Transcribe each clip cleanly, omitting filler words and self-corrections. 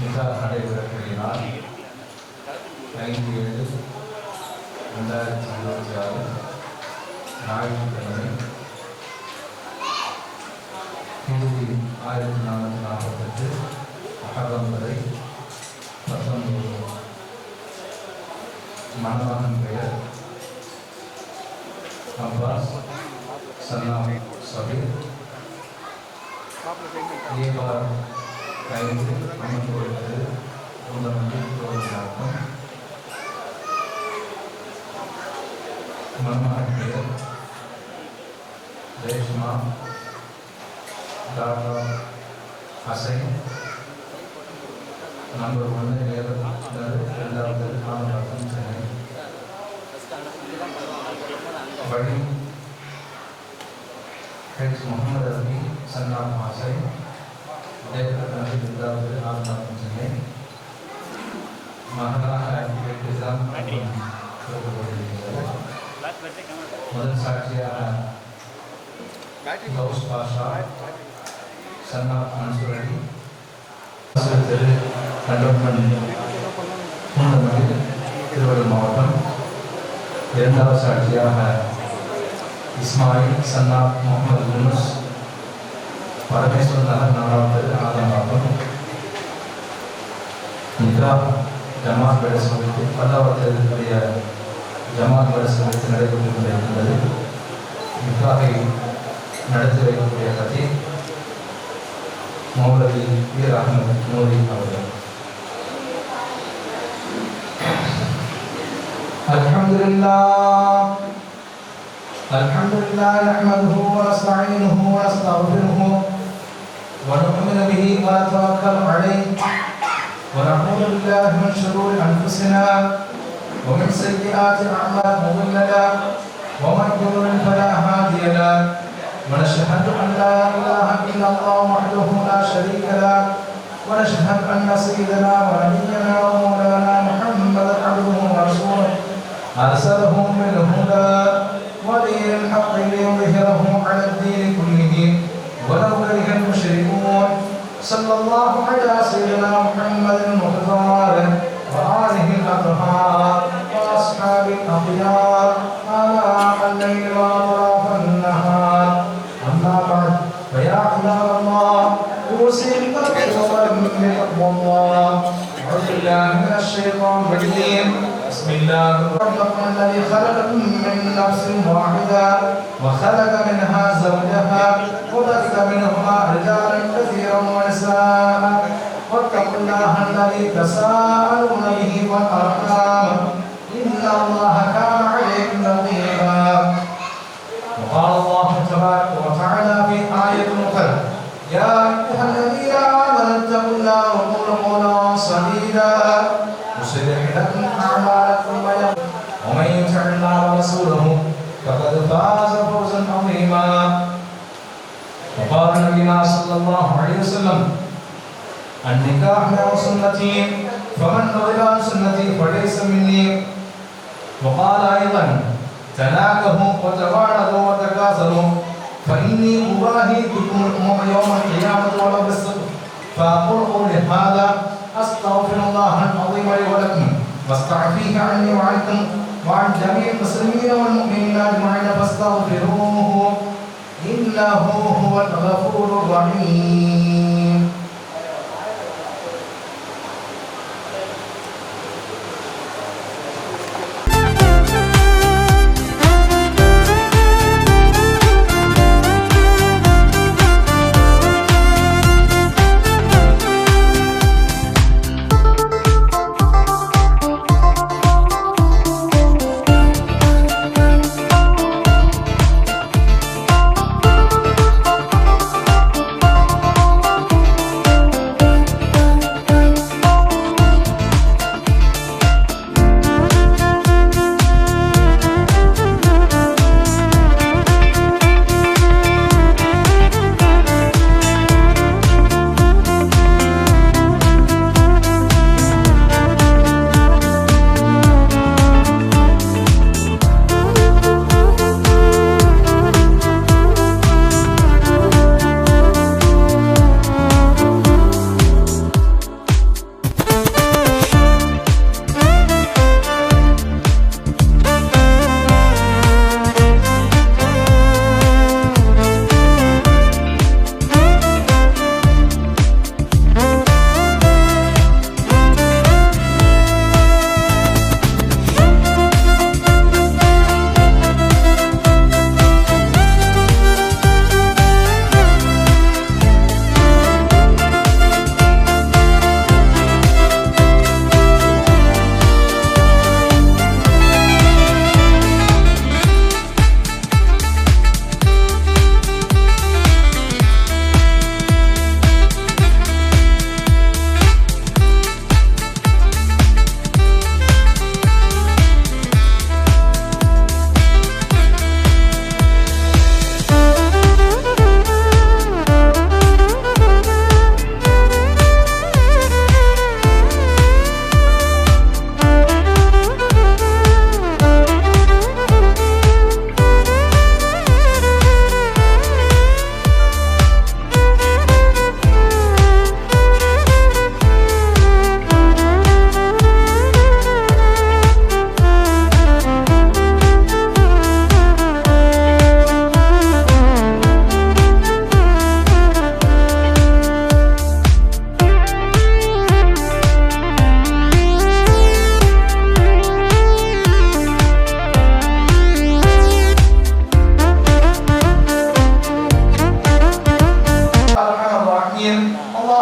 நிகா நடைபெறக்கூடிய நாள் 5/7/2026 ஞாயிற்றுக்கிழமை ஹிஜ்ரி 1448 முஹர்ரம் வரை 19 மணமகன் பெயர் அப்பாஸ் சன்னாம் சபீர் ஏவார் 5 அமைந்துள்ளது உந்தமண்டில் கோவிலாகும். மணமகன் பெயர் ரேஷ்மா டாக்டர் ஹசைன். நம்பர் 1 இரண்டாவது காலப்பட்டம் சென்னை. படி ஹெச் முகமது அலி சன்னாம் ஹசைன் உதயகட்டணத்தில் இரண்டாவது காலப்பட்டம் சென்னை. மகனாக எக்ஸாம் முதல் சாட்சியாக கௌஸ் பாஷா சன்னாப் மன்சூர் அலி தெரு கண்டோன்மெண்ட் பூந்தமல்லி திருவள்ளூர் மாவட்டம். இரண்டாவது சாட்சியாக இஸ்மாயில் சன்னாப் முகமது யூனுஸ் பரமேஸ்வர் நகர் 4வது தெரு ஆதம்பாக்கம். நிகா ஜமாத் பட சபைக்கு 10வது தெருவுடைய ஜமாத் பட சபைக்கு நடைபெற்று கொண்டிருக்கின்றது. நிகாவை நடத்தி வைக்கக்கூடிய கதி மௌலவி பீர் அஹ்மத் நூரி அவர்கள். அல்ஹம்துலில்லாஹ் நஹ்மதுஹு வ நஸ்தஈனுஹு வ நஸ்தக்ஃபிருஹு வ நு'மினு பிஹி வ நதவக்கலு அலைஹி வ நஊது பில்லாஹி மின் ஷுரூரி அன்ஃபுஸினா வ மின் ஸய்யிஆத்தி அஅமாலினா வ மன் யுضلل ஃபலா ஹாதிய லஹு ونشهد أن لا إله إلا الله وحده لا شريك له ونشهد أن سيدنا ونبينا ومولانا محمدا عبده ورسوله أرسله بالهدى ودين الحق ليظهره على الدين كله ولو كره المشركون صلى الله على سيدنا محمد المختار وآله الأطهار وأصحابه الأخيار آلاء الليل وأطراف النهار. أما بعد فيا عباد الله أوصيكم بتقوى الله. أعوذ بالله من الشيطان الرجيم. بسم الله الرحمن الرحيم. الذي خلقكم من نفس واحدة وخلق منها زوجها وبث منهما رجالا كثيرا ونساء واتقوا الله الذي تساءلون به والأرحام إن الله كان عليكم رقيبا. وقال الله تبارك وتعالى في آية أخرى يا أيها الذين آمنوا اتقوا الله وقولوا قولا سديدا يصلح لكم أعمالكم ومن يطع الله ورسوله فقد فاز فوزا عظيما. وقال نبينا صلى الله عليه وسلم النكاح سنتي فمن رغب عن سنتي فليس مني. وقال أيضا تناكحوا وتباعدوا وتكاثروا فإني أباهي بكم الأمم يوم القيامة ولو بالصدق. فأقول قولي هذا أستغفر الله العظيم لي ولكم واستعفيه عني وعنكم وعن جميع المسلمين والمؤمنين أجمعين فاستغفروه إنه هو الغفور الرحيم.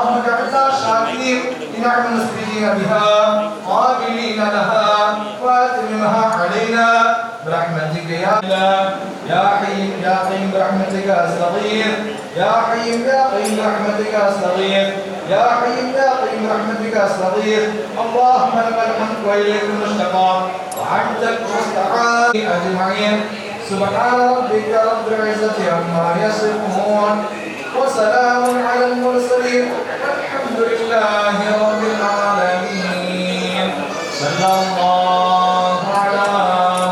اللهم اجعلنا شاكرين لنعم مسبحين بها قابلين لها واتممها علينا برحمتك يا الله. يا حي يا قيوم برحمتك استغيث. يا حي يا قيوم برحمتك استغيث. يا حي يا قيوم برحمتك استغيث. اللهم لك الحمد واليك المشتقى وعنك المستعان اجمعين. سبحان ربك رب العزة عما يصفون وسلام على المرسلين والحمد لله رب العالمين. صلى الله على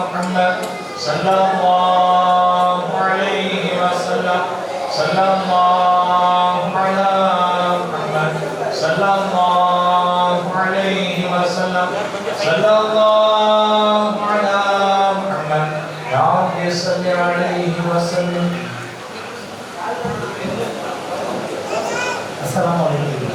محمد صلى الله عليه وسلم. صلى الله على محمد صلى الله عليه وسلم. صلى الله على محمد يا رب صل عليه وسلم. السلام عليكم.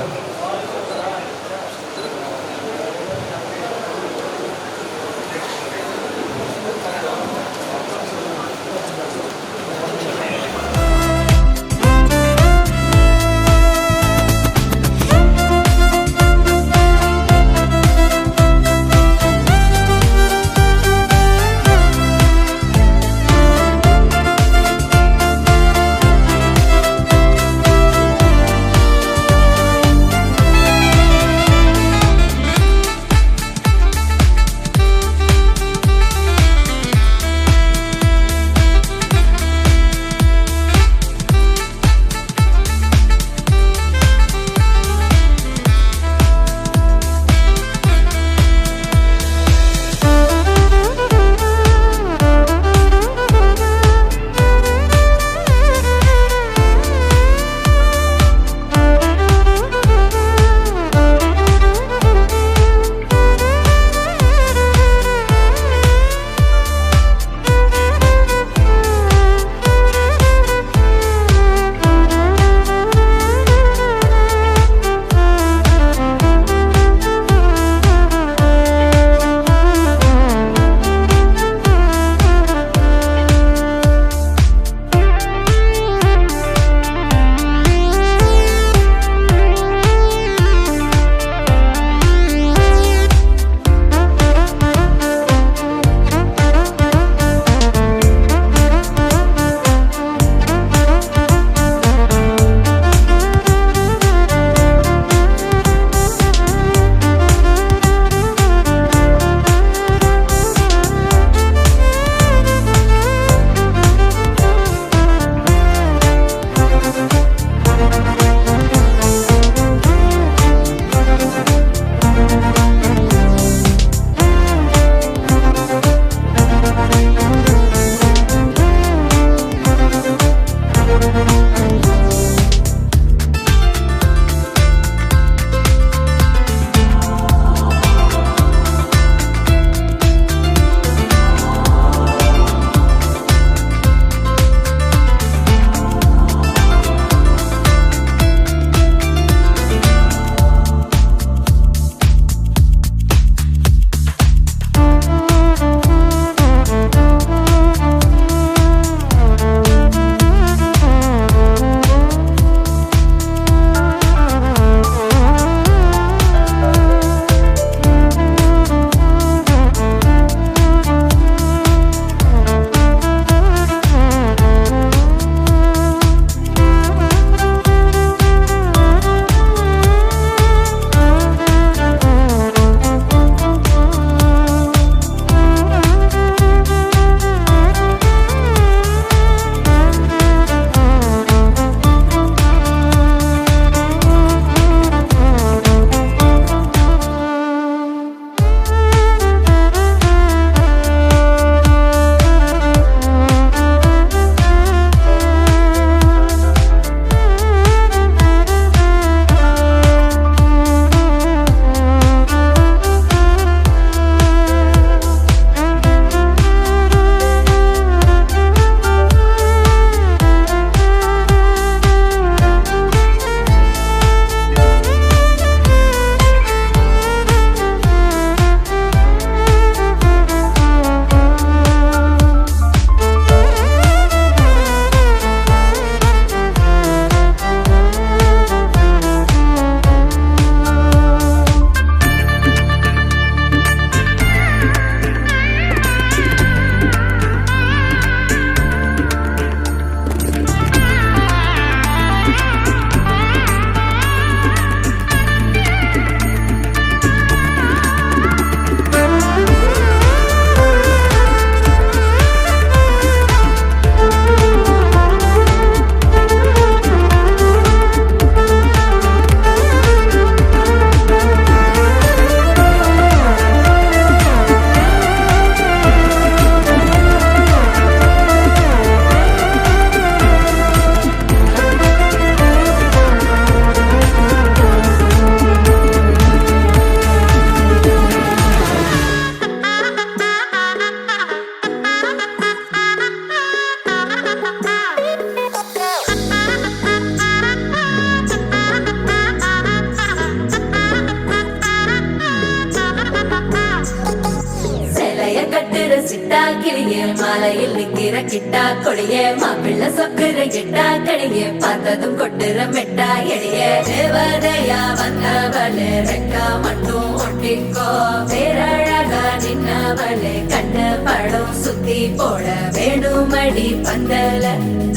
மாலையில் நிக்கிற கிட்டா கொடியே மாப்பிள்ள சொக்குற கிட்டா கடியே பார்த்ததும் கொட்டுற மெட்டா எடியே தேவதையா வந்தவளே ரெக்கா மட்டும் ஒட்டிக்கோ பேரழகா நின்னவளே கண்ண படம் சுத்தி போட வேணுமடி பந்தல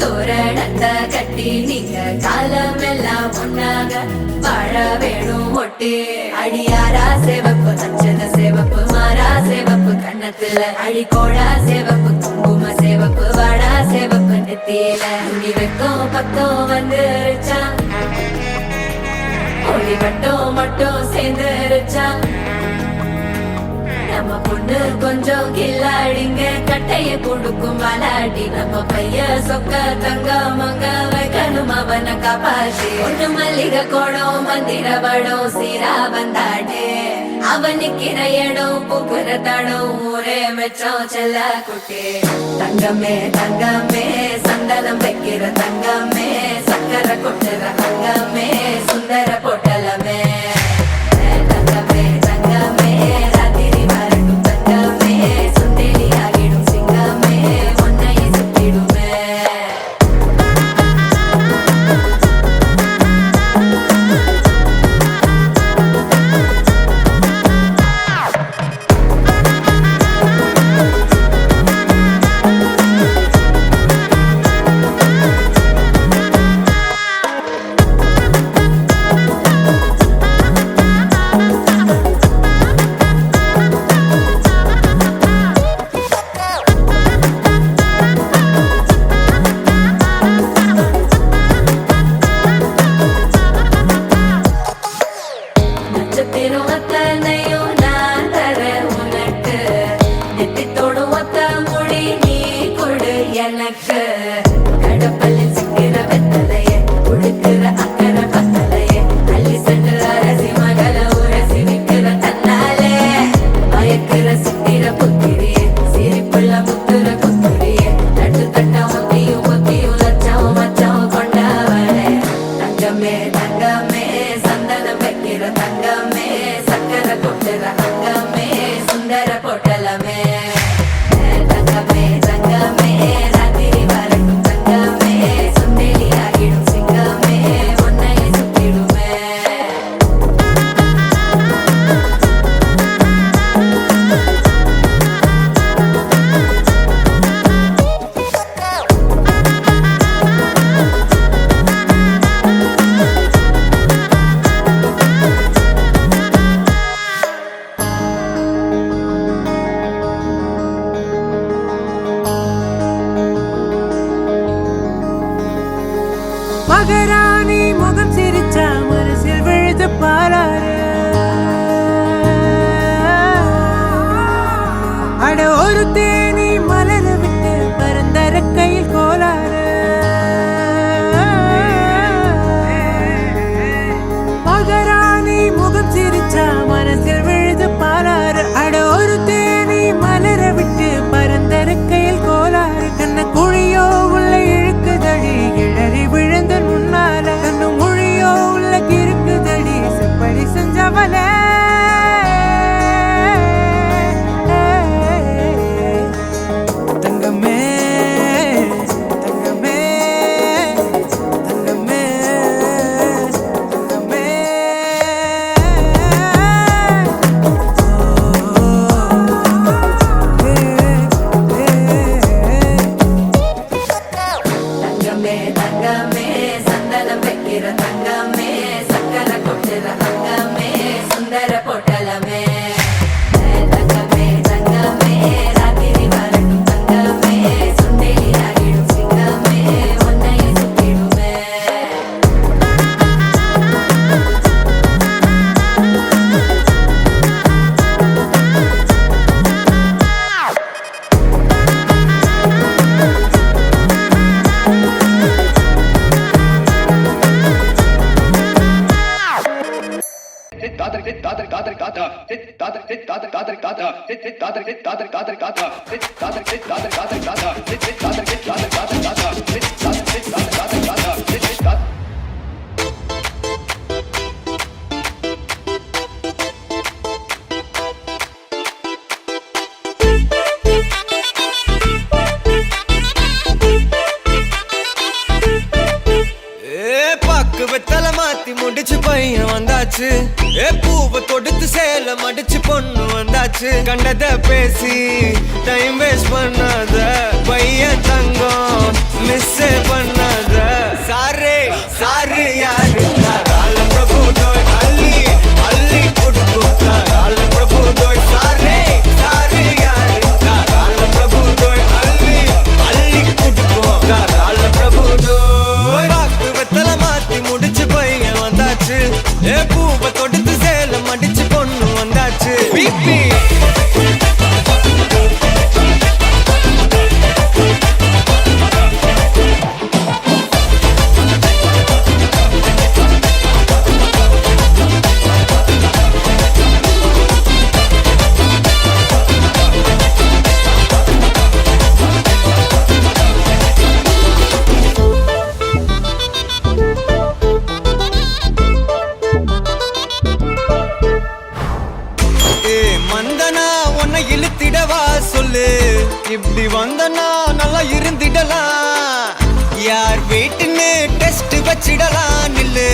தோரணத்தை கட்டி நீங்க காலமெல்லாம் ஒன்னாக வாழ வேணும் ஒட்டி அடியாரா சேவப்பு அச்சத சேவப்பு மாறா சேவப்பு கண்ணத்துல அடிக்கோடா சேவப்பு குங்கும சேவப்பு வாடா சேவப்பு நெத்தியில துணி வைக்கும் பக்கம் வந்துருச்சா ஒளி மட்டும் சேர்ந்துருச்சா நம்ம பொண்ணு கொஞ்சம் கில்லாடிங்க கட்டைய கொடுக்கும் வாலாடி நம்ம பைய சொக்க தங்க மங்க வைக்கணும் அவனை காப்பாசி ஒண்ணு மல்லிகை கோடம் மந்திர வடம் சீரா வந்தாடே அவனுக்கிற இடம் பூக்குற தடம் ஊரே மெச்சம் செல்ல குட்டி தங்கமே தங்கமே சந்தனம் வைக்கிற தங்கமே சக்கரை கொட்டுற தங்கமே சுந்தர பொட்டலமே தங்கமே தங்கமே ராத்திரி வரட்டும் தங்கமே சுந்தேலி ஆகிடும் சிங்கமே ஒன்னை சுத்திடுமே நட்சத்திரம் அத்தனையும் நான் தர உனக்கு நெத்தித்தோடும் ஒத்த முடி நீ கொடு எனக்கு கடப்பலில் சிக்கிற வெத்தலையே உழுக்கிற அக்கறை பத்தலையே அள்ளி சென்று அரசி மகள உரசி விக்கிற தன்னாலே மயக்கிற சித்திர புத்திரியே சிரிப்புள்ள முத்துற குத்துரியே தட்டு தட்ட ஒத்தியும் லட்சம் மச்சம் கொண்டவளே தங்கமே தங்கமே சந்தனம் வைக்கிற தங்கமே சக்கரை கொட்டுற தங்கமே சுந்தர பொட்டலமே தங்கமே தங்கமே ராத்திரி வரட்டும் தங்கமே சுந்தேலி ஆகிடும் சிங்கமே ஒன்னை சுத்திடுமே மகராணி முகம் சிரிச்சா மனசில் விழுது பாராரு அட ஒரு தேனி மலர விட்டு பரந்தர கையில் கோலாறு மகராணி முகம் சிரிச்சா மனசில் விழுது பாராரு அட ஒரு தேனி மலர விட்டு பரந்தர கையில் கோலாறு கண்ண குழியோ உள்ள இழுக்குதழி இழறி விழுந்த முன்னால கண்ணு மொழியோ உள்ள கிறுக்குதடி செப்படி செஞ்சவளே தங்கமே தங்கமே தங்கமே தங்கமே தங்கமே தங்கமே சந்தனம் வைக்கிற தங்கமே சக்கரை கொட்டுற தங்கமே சுந்தர பொட்டலமே தங்கமே தங்கமே ராத்திரி வரட்டும் தங்கமே சுந்தேலி ஆகிடும் சிங்கமே ஒன்னை சுத்திடுமே வந்தாச்சு பூவை தொடுத்து சேலம் அடிச்சு பொண்ணு வந்தாச்சு கண்டத பேசி டைம் வேஸ்ட் பண்ணாத பையன் தங்கம் மிஸ் பண்ணாத சாரே சாரு யாரு கால பிரபு தோய் அள்ளி அள்ளி குடுக்கு கால பிரபு தோய் சாரே சாரு யாரு கால பிரபு தோய் அள்ளி அள்ளி குடுக்கு கால பிரபு தோய் வாக்கு வெத்தல மாத்தி முடிச்சு பையன் வந்தாச்சு பூவை தொடுத்து சேலம் அடிச்சு பொண்ணு வந்தாச்சு பிபி மந்தனா உன்னை இழுத்திடவா சொல்லு இப்படி வந்தனா நல்லா இருந்திடலாம் யார் வீட்டுன்னு டெஸ்ட் வச்சிடலாம் நில்லு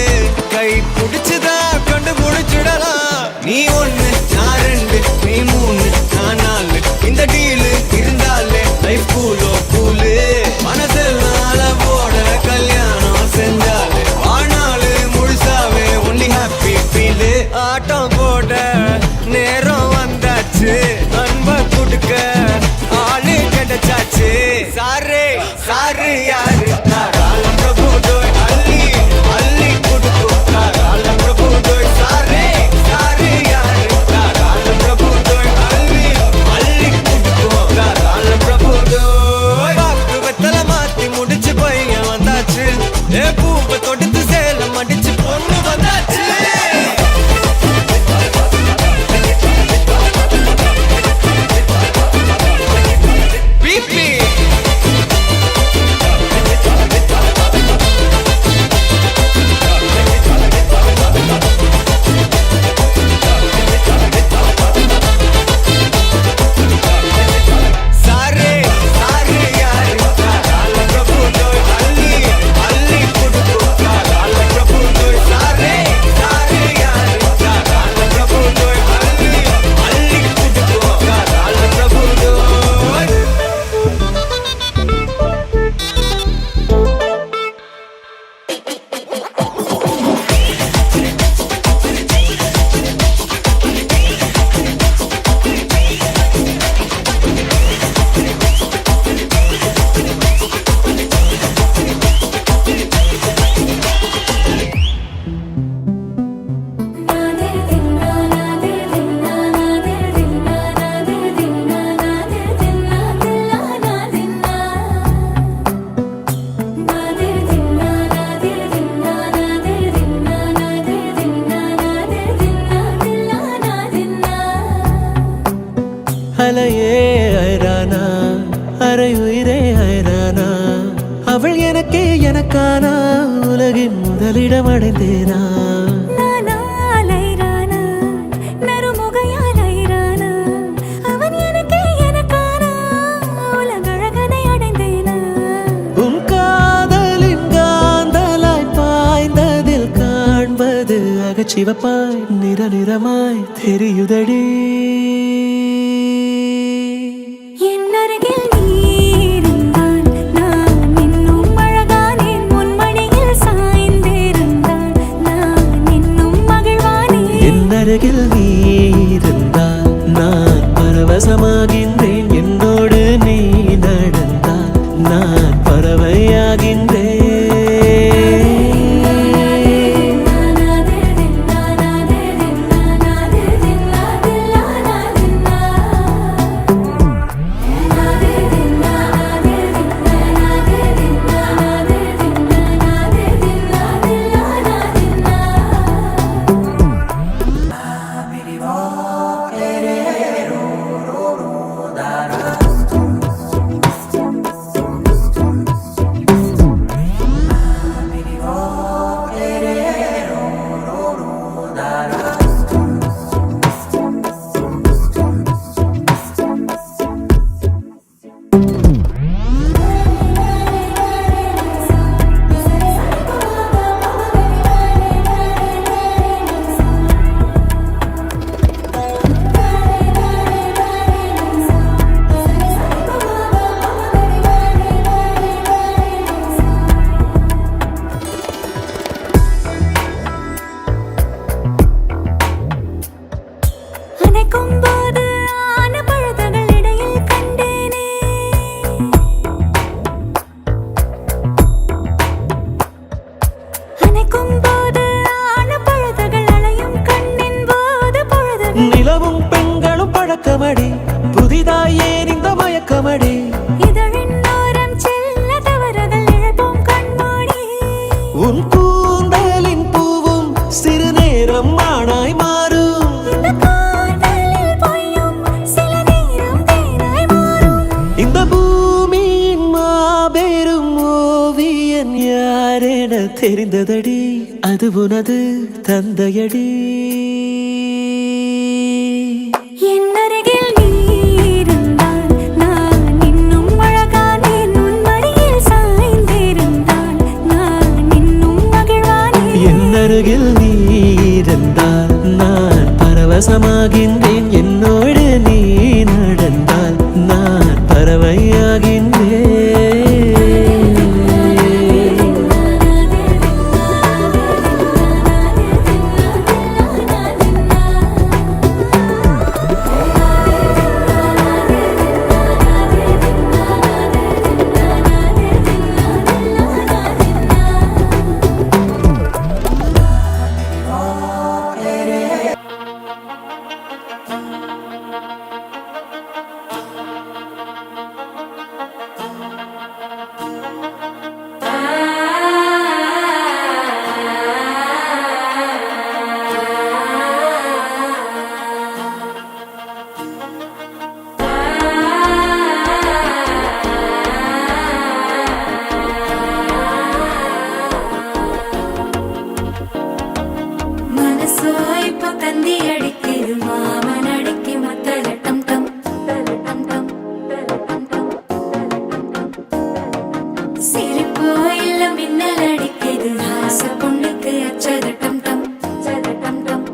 கை பிடிச்சுதா கண்டு முடிச்சிடலாம் நீ ஒண்ணு நான் ரெண்டு நீ மூணு நான் நாலு இந்த டீலு இருந்தாலே லைஃப் கூலோ கூலு மனசெல்லாம் அளவோட கல்யாணம் செஞ்சாலே ஆனாலு முழுசாவே ஒன்லி ஹாப்பி ஃபீலு ஆட்டம் போட நேரம் வந்தாச்சு அன்ப கொடுக்க ஆளு கிடைச்சாச்சு சாரே சாரு யாரு கால பிரபு தோய் அள்ளி அள்ளி கொடுக்கு கால பிரபு தோய் சாரே சாரு யாரு கால பிரபு தோய் அள்ளி அள்ளி கொடுக்கு கால பிரபு தோய் வாக்கு வெத்தல மாத்தி முடிச்சு பையன் வந்தாச்சு பூவை தொடுத்து சேலம் அடிச்சு பொண்ணு வந்தாச்சு அலையே ஐரானா அரையுயிரே ஐரானா அவள் எனக்கே எனக்கானா உலகின் முதலிடம் அடைந்தேனா உன் காதலின் காந்தலாய் பாய்ந்ததில் காண்பது அகச்சிவப்பாய் நிற நிறமாய் தெரியுதடி அருகில் நீ இருந்தால் நான் பரவசமாகின்றேன் என்னோடு நீ நடந்தால் நான் பறவையாகின்றேன் da இரவும் பெண்களும் பழக்கமடி புதிதாய் ஏன் இந்த மயக்கமடி இதழின் ஓரம் செல்ல தவறுகள் இழப்போம் கண்மூடி உன் கூந்தலின் பூவும் சிறு நேரம் மானாய் மாறும் இந்த காதலில் பொய்யும் சில நேரம் தேனாய் மாறும் இந்த பூமியின் மாபெரும் ஓவியன் யாரென தெரிந்ததடி அது உனது தந்தையடி என் அருகில் நீ இருந்தால் நான் இன்னும் அழகானேன் உன் மடியில் சாய்ந்திருந்தால் நான் இன்னும் மகிழ்வானேன் என் அருகில் நீ இருந்தால் நான் பரவசமாகின்றேன் என்னோடு நீ நடந்தால் நான் பறவையாகின்றேன் மனசோ இப்போ தந்தி அடிக்குது மாமன் அடிக்கு மத்தள டம் டம் டம் டம் சிரிப்போ இல்ல மின்னல் அடிக்குது ஆச பொண்ணுக்கு அச்சத டம் டம் டம் டம்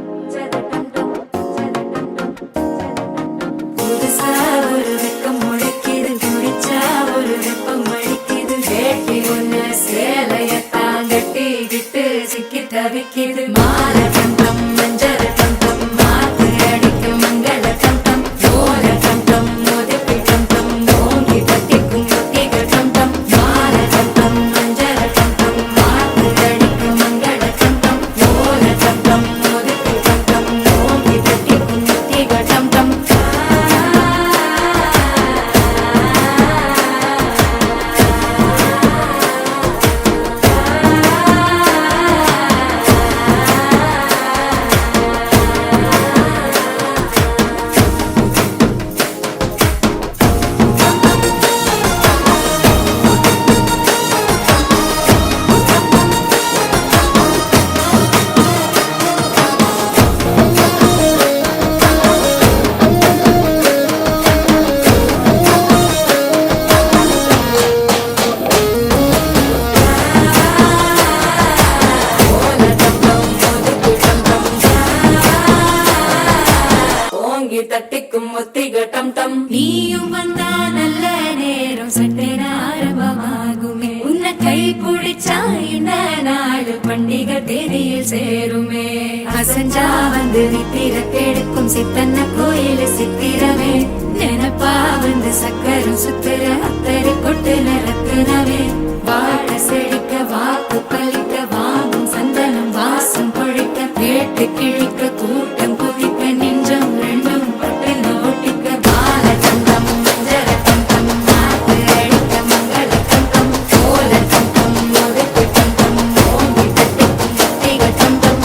புதுசா ஒரு வெக்கம் முளைக்குது குடிச்சா ஒரு வெப்பம் அடிக்குது வேட்டி ஒண்ணு சேலைய தாங்கட்டி விட்டு சிக்கி தவிக்குது மாற டம் டம் மஞ்சள் டம் டம் மாத்து அடிக்க மங்கள டம் டம் ஓர டம் டம் மோதிப்பி டம் டம் ஓங்கி தட்டிக்கும் முத்திக டம் டம் மாற டம் டம் மஞ்சள் டம் டம் மாத்து அடிக்க மங்கள டம் டம் ஓர டம் டம் மோதிப்பி டம் டம் ஓங்கி தட்டிக்கும் முத்திக டம் டம் ஓங்கி தட்டிக்கும் முத்திக டம் டம் நீயும் வந்தா நல்ல நேரம் சட்டென ஆரம்பமாகுமே உன்னை கை பிடிச்சா இந்த நாடு பண்டிகை தேதியில் சேருமே அசஞ்சா வந்து நித்திர கெடுக்கும் சித்தன்ன கோயில் சித்திரமே நினப்பா வந்து சக்கரம் சுத்துற அத்தரை கொட்டுல ரத்தினவே வாழ செழிக்க வாக்கு பலிக்க வாங்கும் சந்தனம் வாசம் பொழிக்க கேட்டு கிழிக்க கூட்டம் குதிக்க நெஞ்சம் ரெண்டும் பட்டுன ஒட்டிக்க பால சந்தம் மஞ்சள தந்தம் மாத்து அடிக்க மங்கள தந்தம் கோல தந்தம் ஒதுக்கு தந்தம் ஓங்கி தட்டிக்கும் முத்திக தந்தம்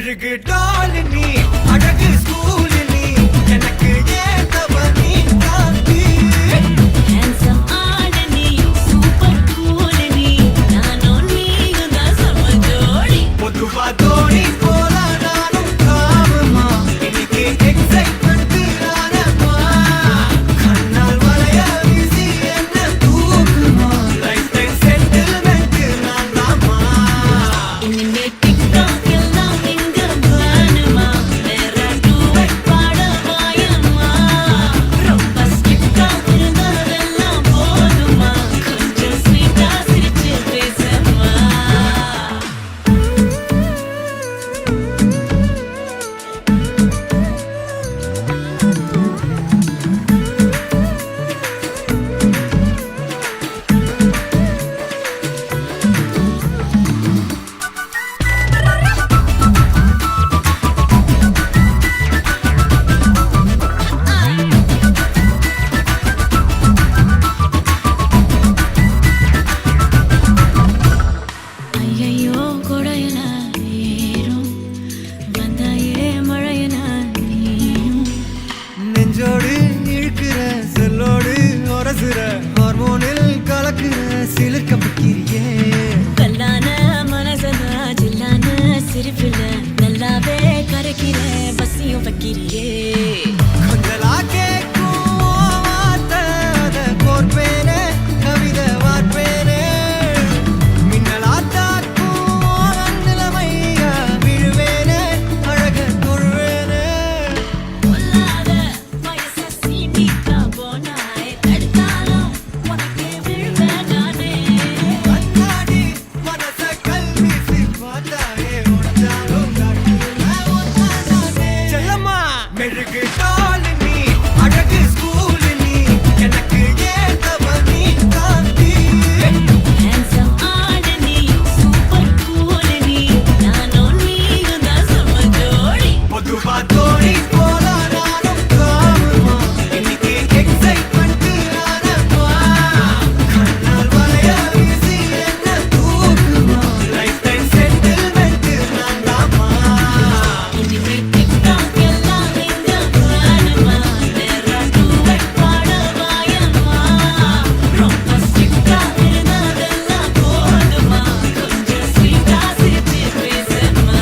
மெழுகு டால் நீ அழகு ஸ்கூல் நீ எனக்கு ஏத்தவ நீ காந்தி handsome ஆன நீ சூப்பர் கூல் நீ நானும் நீயும் தான் சம ஜோடி பொதுவா தோணி போல நானும் காமமா இன்னைக்கு எக்ஸைட்மெண்ட் ஆனமா கண்ணால் வளைய வீசி என்ன தூக்குமா லைஃப் டைம் செட்டில்மெண்ட் நான் தாமா இனிமே டிக்டாக் எல்லாம் எங்க வேணுமா வேற டூவெட் பாட வாயம்மா ரொம்ப ஸ்ட்ரிக்டா இருந்ததெல்லாம் போதுமா கொஞ்சம் ஸ்வீட்டா சிரிச்சு பேசம்மா ஐயையோ கொடையன ஏறும் வந்தாயே மழையன நீயும் நெஞ்சோடு இழுக்கிற செல்லோடு உரசுற ஹார்மோனில் கலக்குற சிலிர்க்க பக்கிரியே கல்லான மனசனா ஜில்லான சிரிப்புல நல்லாவே கரைக்கிற பசியும் வைக்கிறியே கொஞ்சலா கேட்கும் வார்த்தை அத கோர்ப்பேனே கவிதை வார்ப்பேனே மின்னலா தாக்கும் நிலைமையா விழுவேனே அழக தொழுவேனே பொல்லாத வயச சீண்டிக்கா போனாய் தடுத்தாலும் உனக்கே விழுவேன் நானே கண்ணாடி மனச கல்வீசி பார்த்தாயே உனதாலும் செல்லம்மா மெழுகு டால் நீ அழகு ஸ்கூல் நீ எனக்கு ஏத்தவ நீ காந்தி handsome ஆன நீ சூப்பர் கூல் நீ நானும் நீயும் தான் சம ஜோடி பொதுவா தோணி போல நானும் காமமா இன்னைக்கு எக்ஸைட்மெண்ட் ஆனமா கண்ணால் வளைய வீசி என்ன தூக்குமா லைஃப் டைம் செட்டில்மெண்ட் நான் தாமா இனிமே டிக்டாக் எல்லாம் எங்க வேணுமா வேற டூவெட் பாட வாயம்மா ரொம்ப ஸ்ட்ரிக்டா இருந்ததெல்லாம் போதுமா கொஞ்சம் ஸ்வீட்டா சிரிச்சு பேசம்மா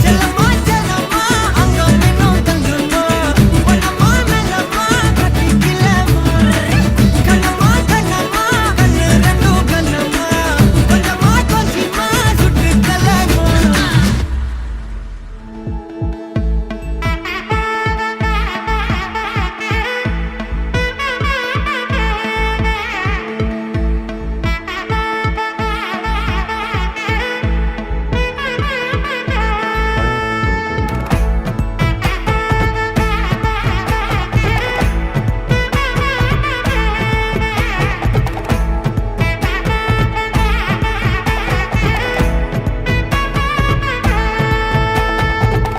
செல்லம்மா செல்லம்மா அங்க நின்னும் தங்கம்மா பொன்னம்மா மெல்லம்மா கட்டிக்கலம்மா கண்ணம்மா கண்ணம்மா கண்ணு ரெண்டும் கண்ணம்மா கொஞ்சமா கொஞ்சமா சுட்டு தள்ளம்மா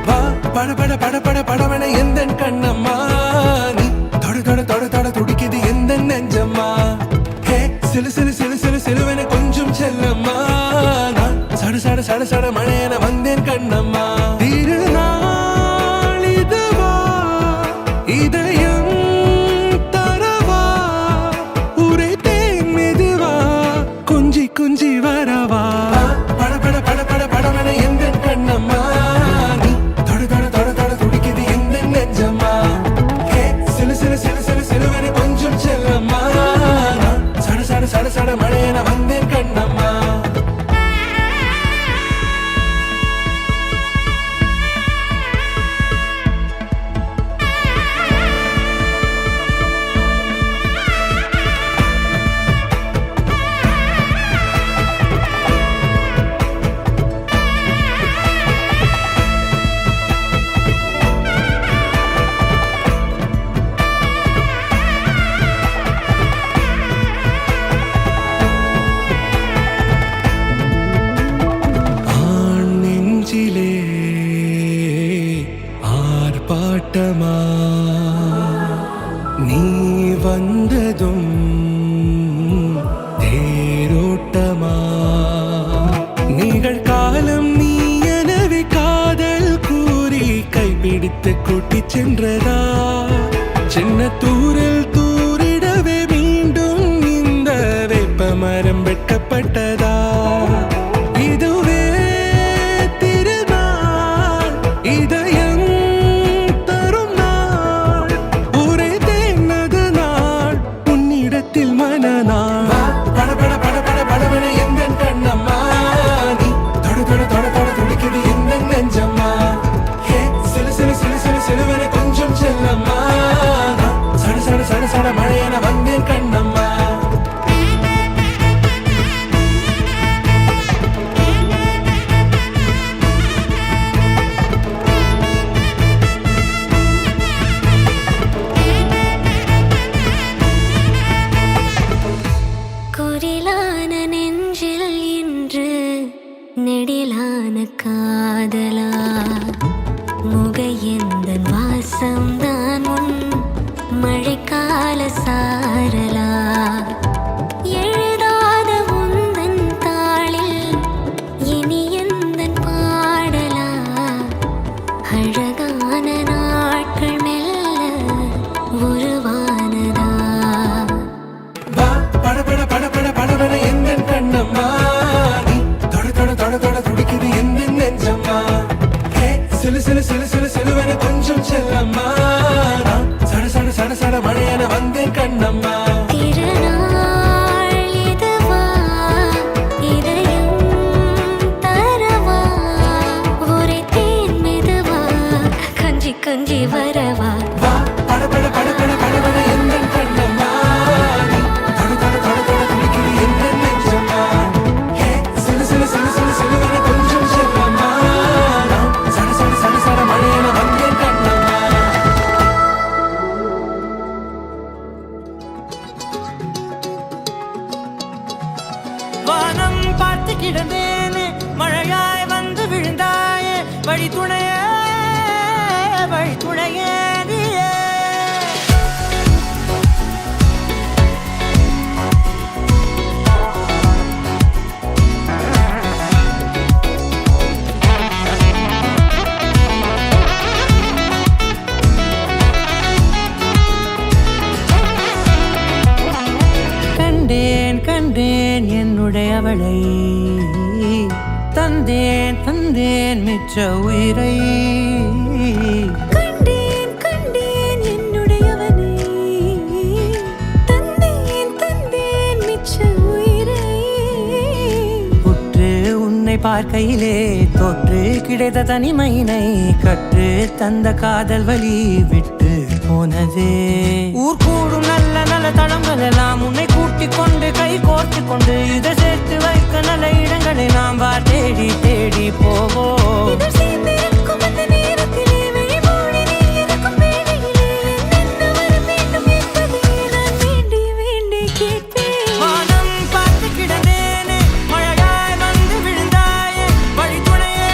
வா பட பட பட பட படவன எந்தன் கண்ணம்மா நீ தொட தொட தொட தொட துடிக்குது எந்த நெஞ்சம்மா ஹே சிலு சிலு சிலு சிலு சிலுவன கொஞ்சம் செல்லம்மா நான் சட சட சட சட மழையன வந்தேன் கண்ணம்மா திருநாள் இதுவா இதயம் தரவா உரைத்தேன் மெதுவா கொஞ்சி கொஞ்சி வரவா பட பட பட பட படவன எந்தன் கண்ணம்மா நீ தொட தொட தொட தொட துடிக்குது எந்த நெஞ்சம்மா ஹே சிலு சிலு சிலு சிலு சிலுவன கொஞ்சம் செல்லம்மா நான் சட சட சட சட மழையன வந்தேன் கண்ணம்மா சென்றதா சின்ன தூரில் தூரிடவே மீண்டும் இந்த வேப்ப மரம் வெட்டப்பட்டதா இதுவே திருநாள் இதயம் தரும் நாள் ஒரே தேர்ந்தது நாள் உன்னிடத்தில் மனநாள் பட பட பட பட படவன எந்த கண்ணம்மா நீ தொட தொட தொட தொட துடிக்குது எந்த நெஞ்சம்மா சிலு சிலு சிலு சிலு சிலுவன கொஞ்சம் செல்லம்மா சட சட சட சட மழையன வந்தேன் கண்ணம்மா குரிலான நெஞ்சில் இன்று நெடிலான காதலா முகையெந்தன் வாசம்தான் உன் மழைக்கால சாரலா எழுதாத உந்தன் தாளில் இனி எந்தன் பாடலா அழகான நாட்கள் மெல்ல உருவானதா பட பட பட பட படவன எந்த கண்ணம்மா நீ தொட தொட தொட தொட துடிக்குது எந்த நெஞ்சம்மா சிலு சிலு சிலு சிலு சிலுவன கொஞ்சம் செல்லம்மா சட சட சட சட மழையன வந்தேன் கண்ணம்மா திருநாள் இதுவா இதயம் தரவா ஒரே தேன் மெதுவா கஞ்சி கஞ்சி வரவா பட பட பட பட படவன எந்த கண்ணம்மா நீ தொட தொட தொட தொட துடிக்குது எந்த நெஞ்சம்மா சிலு சிலு சிலு சிலு சிலுவன கொஞ்சம் செல்லம்மா சட சட சட சட மழையன வந்தேன் கண்ணம்மா வானம் பார்த்து கிடந்தேனே மழையாய் வந்து விழுந்தாயே வழி துணையே நீயே கண்டேன் கண்டேன் என்னுடையவளை தந்தேன் தந்தேன் மிச்ச உயிரை கண்டேன் கண்டேன் என்னுடையவனை தந்தேன் தந்தேன் மிச்ச உயிரை உற்று உன்னை பார்க்கையிலே தொற்று கிடைத்த தனிமையினை கற்று தந்த காதல் வழி விட்டு போனதே ஊர் கூடும் நல்ல நல்ல தளங்கள் எல்லாம் உன்னை கூட்டிக் கொண்டு கை கோர்த்து கொண்டு இதை சேர்த்து வைக்க நல்ல இடங்களை நாம் வா தேடி தேடி போவோம் இதழ் சேர்ந்திருக்கும் அந்த நேரத்திலே விழிமூடி நீ இருக்கும் வேளையிலே என்னென்ன வர வேண்டும் என்பதை நான் வேண்டி வேண்டி கேட்பேன் வானம் பார்த்து கிடந்தேனே மழையாய் வந்து விழுந்தாயே வழி துணையே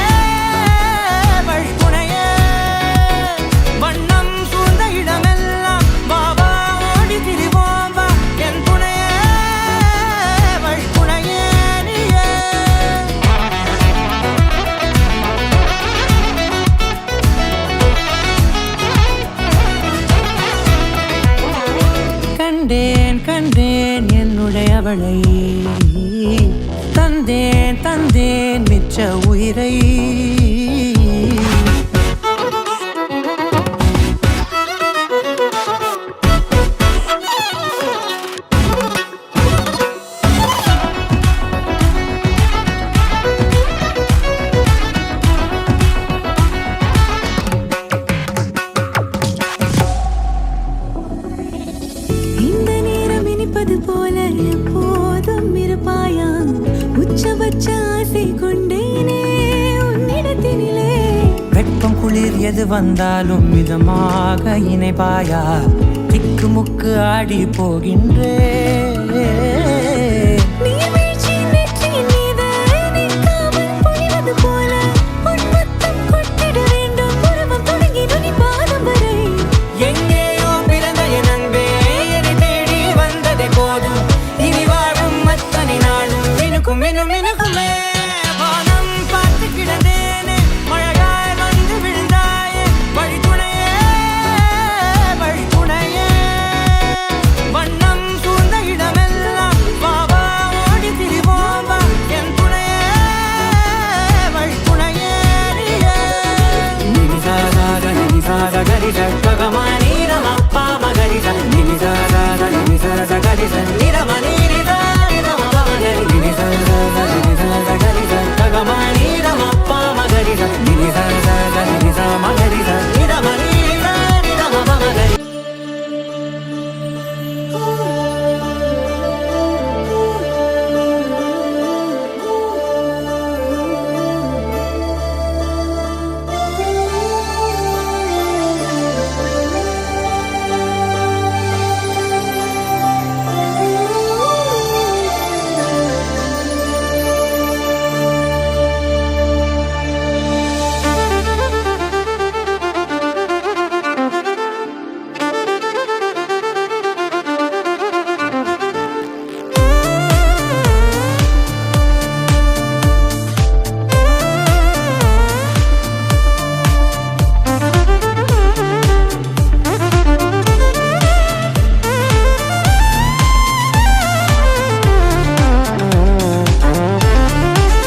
வண்ணம் சூழ்ந்த இடமெல்லாம் பாபா ஓடி திரிவோம் வா என் துணையே வழி துணையே நீயே கண்டேன் கண்டேன் என்னுடையவளை தந்தேன் தந்தேன் மிச்ச உயிரை இந்த நேரம் இனிப்பது போல எப்போதும் இருப்பாயா உச்சபட்ச ஆசை கொண்டேனே உன்னிடத்தினிலே வெப்பம் குளிர் எது வந்தாலும் மிதமாக இணைப்பாயா திக்கு முக்கு ஆடி போகின்றே நீர்வீழ்ச்சி நெற்றியின் மீது நிற்காமல் பொழிவது போல உன் முத்தம் கொட்டிட வேண்டும் உருவம் தொடங்கி நுனி பாதம் வரை எங்கேயோ பிறந்த என் அன்பே என்னை தேடி வந்ததே போதும் இனி வாழும் அத்தனை நாளும் மினுக்கும் மினுக்கும்